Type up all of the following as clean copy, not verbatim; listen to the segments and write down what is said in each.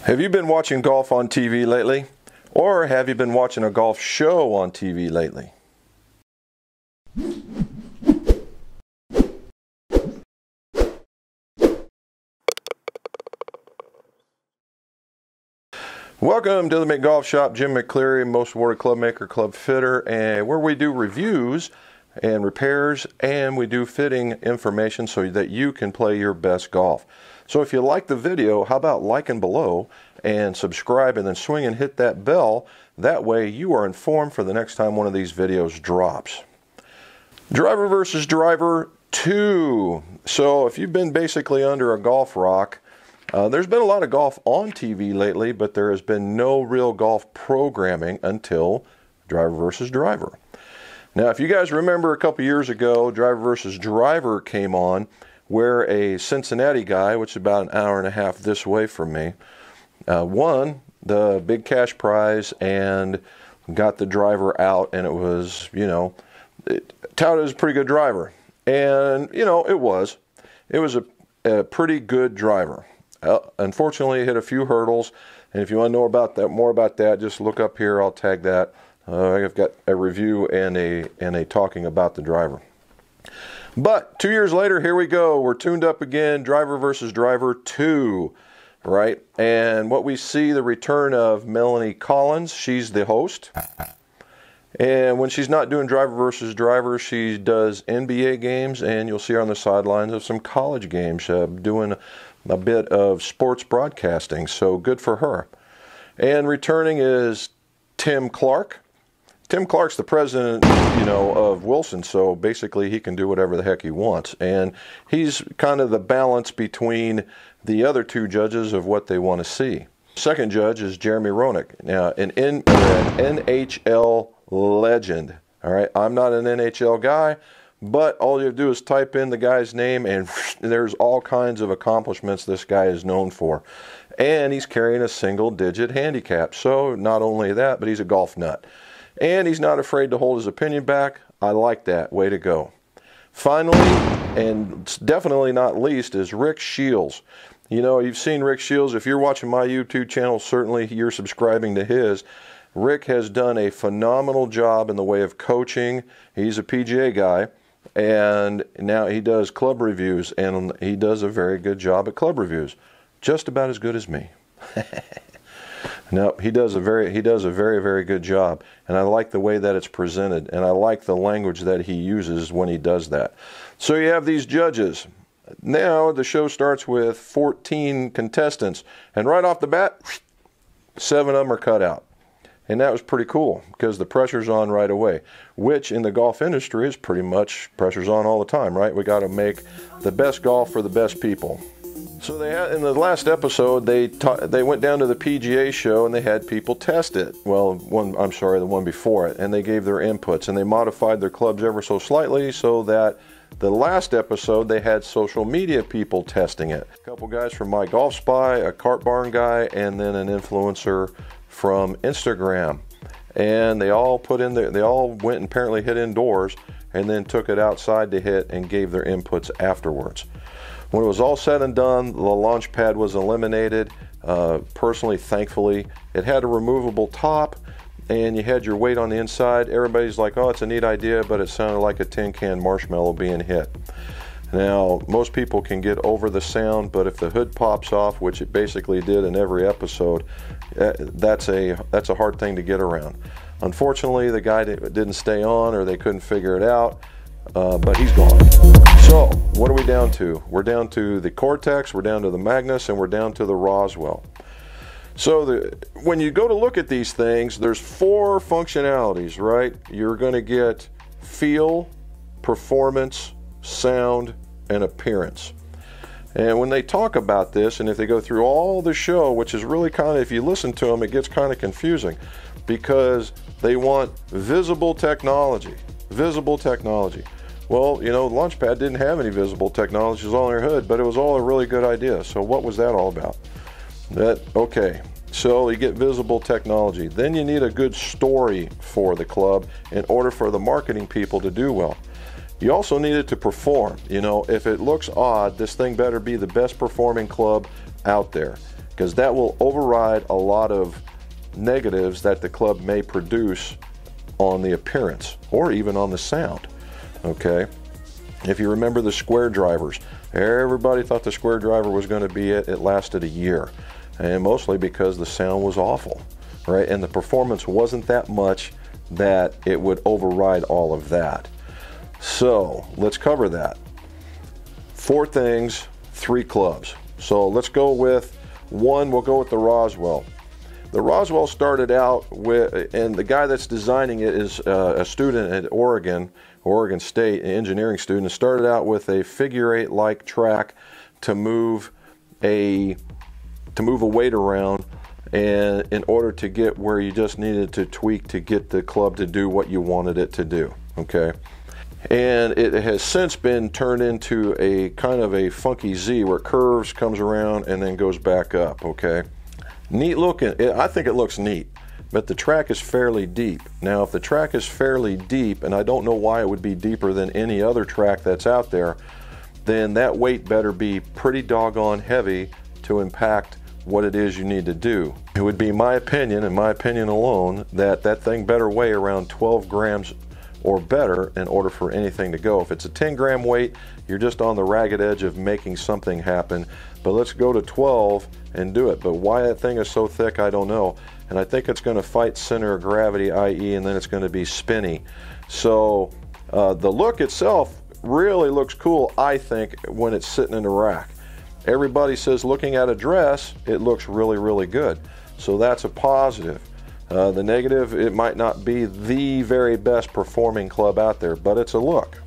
Have you been watching golf on TV lately? Or have you been watching a golf show on TV lately? Welcome to the mcgolfshop. Jim McCleary, most awarded club maker, club fitter, and where we do reviews and repairs, and we do fitting information so that you can play your best golf. So if you like the video, how about liking below and subscribe, and then swing and hit that bell. That way you are informed for the next time one of these videos drops. Driver versus driver 2. So if you've been basically under a golf rock, there's been a lot of golf on TV lately, but there has been no real golf programming until driver versus driver. Now, if you guys remember a couple years ago, driver versus driver came on, where a Cincinnati guy, which is about an hour and a half this way from me, won the big cash prize and got the driver out, and it was, touted as a pretty good driver. And, it was a pretty good driver. Unfortunately, it hit a few hurdles, and if you want to know about that, more about that, just look up here. I'll tag that. I've got a review and a talking about the driver. But 2 years later, here we go. We're tuned up again, driver versus driver 2, right? And what we see, the return of Melanie Collins. She's the host. And when she's not doing driver versus driver, she does NBA games, and you'll see her on the sidelines of some college games, doing a bit of sports broadcasting. So good for her. And returning is Tim Clark. Tim Clark's the president, of Wilson, so basically he can do whatever the heck he wants. And he's kind of the balance between the other two judges of what they want to see. Second judge is Jeremy Roenick. Now, an NHL legend. All right, I'm not an NHL guy, but all you have to do is type in the guy's name, and there's all kinds of accomplishments this guy is known for. And he's carrying a single-digit handicap. So not only that, but he's a golf nut. And he's not afraid to hold his opinion back. I like that. Way to go. Finally, and definitely not least, is Rick Shields. You've seen Rick Shields. If you're watching my YouTube channel, certainly you're subscribing to his. Rick has done a phenomenal job in the way of coaching. He's a PGA guy, and now he does club reviews, and he does a very good job at club reviews. Just about as good as me. No, he does a very, very good job, and I like the way that it's presented, and I like the language that he uses when he does that. So you have these judges. Now the show starts with 14 contestants, and right off the bat, 7 of them are cut out. And that was pretty cool, because the pressure's on right away, which in the golf industry is pretty much pressure's on all the time, right? We got to make the best golf for the best people. So they had, in the last episode, they went down to the PGA show and they had people test it. Well, the one before it, and they gave their inputs, and they modified their clubs ever so slightly so that the last episode they had social media people testing it. A couple guys from My Golf Spy, a Cart Barn guy, and then an influencer from Instagram. And they all went and apparently hit indoors and then took it outside to hit and gave their inputs afterwards. When it was all said and done, the launch pad was eliminated. Personally, thankfully, it had a removable top, and you had your weight on the inside. Everybody's like, oh, it's a neat idea, but it sounded like a tin can marshmallow being hit. Now, most people can get over the sound, but if the hood pops off, which it basically did in every episode, that's a hard thing to get around. Unfortunately, the guy didn't stay on, or they couldn't figure it out, but he's gone. So, what are we down to? We're down to the Cortex, we're down to the Magnus, and we're down to the Roswell. So, when you go to look at these things, there's 4 functionalities, right? You're going to get feel, performance, sound, and appearance. And when they talk about this, and if they go through all the show, which is really kind of, if you listen to them, it gets kind of confusing, because they want visible technology. Visible technology. Well, the launch pad didn't have any visible technology. It was all in their hood, but it was all a really good idea. So what was that all about? Okay, so you get visible technology. Then you need a good story for the club in order for the marketing people to do well. You also need it to perform. If it looks odd, this thing better be the best performing club out there. because that will override a lot of negatives that the club may produce on the appearance or even on the sound. Okay, if you remember the square drivers, everybody thought the square driver was going to be it. It lasted a year, and mostly because the sound was awful, right? And the performance wasn't that much that it would override all of that. So let's cover that. 4 things, 3 clubs. So let's go with one. We'll go with the Roswell. The Roswell started out with, and the guy that's designing it is a student at Oregon State, an engineering student. Started out with a figure 8 like track to move a weight around, and in order to get where you just needed to tweak to get the club to do what you wanted it to do. Okay, and it has since been turned into a kind of a funky Z where it curves, comes around, and then goes back up. Okay, neat looking. I think it looks neat, but the track is fairly deep. Now, if the track is fairly deep, and I don't know why it would be deeper than any other track that's out there, then that weight better be pretty doggone heavy to impact what it is you need to do. It would be my opinion, and my opinion alone, that that thing better weigh around 12 grams or better in order for anything to go. If it's a 10-gram weight, you're just on the ragged edge of making something happen. But let's go to 12 and do it. But why that thing is so thick, I don't know. And I think it's going to fight center of gravity, i.e., and then it's going to be spinny. So the look itself really looks cool, I think, when it's sitting in the rack. Everybody says looking at a dress, it looks really, really good. So that's a positive. The negative, it might not be the very best performing club out there, but it's a look.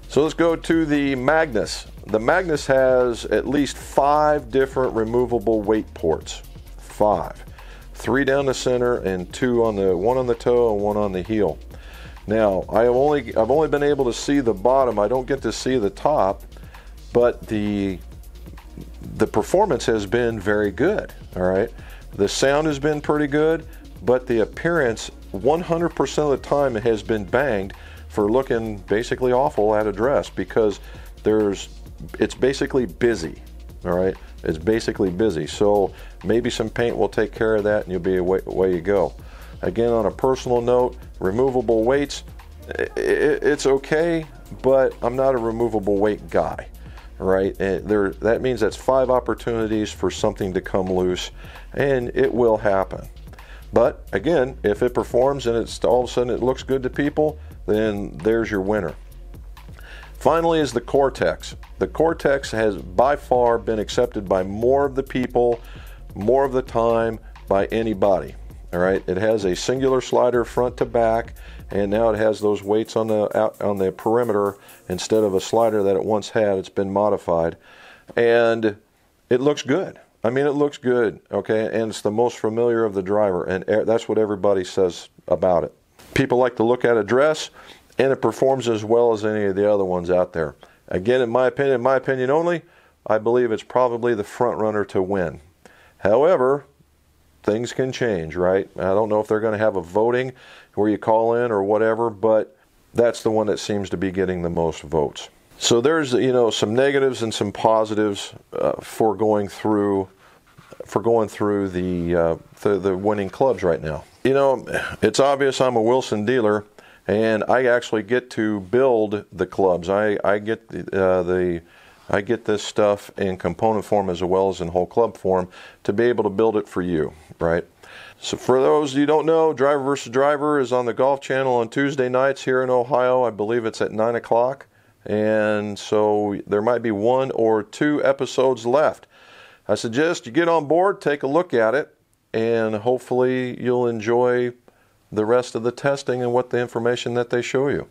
So let's go to the Magnus. The Magnus has at least 5 different removable weight ports. 5. 3 down the center and 2 on the, 1 on the toe and 1 on the heel. Now, I've only been able to see the bottom. I don't get to see the top, but the performance has been very good. All right, the sound has been pretty good, but the appearance 100% of the time it has been banged for looking basically awful at a dress, because it's basically busy. All right, it's basically busy. So maybe some paint will take care of that and you'll be away you go. Again, on a personal note, removable weights, it's okay, but I'm not a removable weight guy. Right, that means that's 5 opportunities for something to come loose, and it will happen. But again, if it performs and it's all of a sudden it looks good to people, then there's your winner. Finally is the Cortex. The Cortex has by far been accepted by more of the people, more of the time, by anybody. All right, it has a singular slider front to back, and now it has those weights on the perimeter instead of a slider that it once had. It's been modified, and it looks good. I mean, it looks good, okay, and it's the most familiar of the driver, and that's what everybody says about it. People like to look at a dress, and it performs as well as any of the other ones out there. Again, in my opinion only, I believe it's probably the front runner to win. However, things can change, right? I don't know if they're going to have a voting where you call in or whatever, but that's the one that seems to be getting the most votes. So there's, some negatives and some positives for going through the winning clubs right now. It's obvious I'm a Wilson dealer, and I actually get to build the clubs. I get I get this stuff in component form as well as in whole club form to be able to build it for you, right? So for those you don't know, Driver vs. Driver is on the Golf Channel on Tuesday nights here in Ohio. I believe it's at 9 o'clock. And so there might be 1 or 2 episodes left. I suggest you get on board, take a look at it, and hopefully you'll enjoy the rest of the testing and what the information that they show you.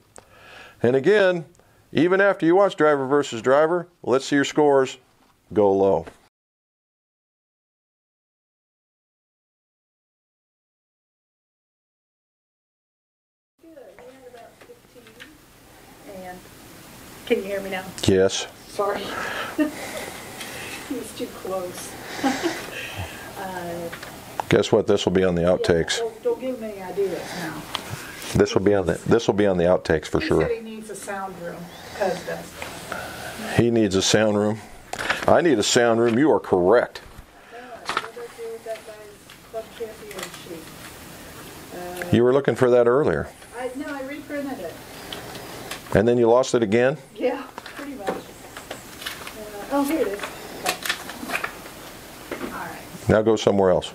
And again, even after you watch Driver vs. Driver, let's see your scores. Go low. Good. We had about 15. And can you hear me now? Yes. Sorry. He was too close. Guess what? This will be on the outtakes. Yeah, don't give me any ideas now. This will be on the outtakes for sure. He said he needs a sound room. Cuz does. He needs a sound room. I need a sound room. You are correct. with that guy's club champion sheet. You were looking for that earlier. No, I reprinted it. And then you lost it again? Yeah, pretty much. Oh, here it is. Okay. All right. Now go somewhere else.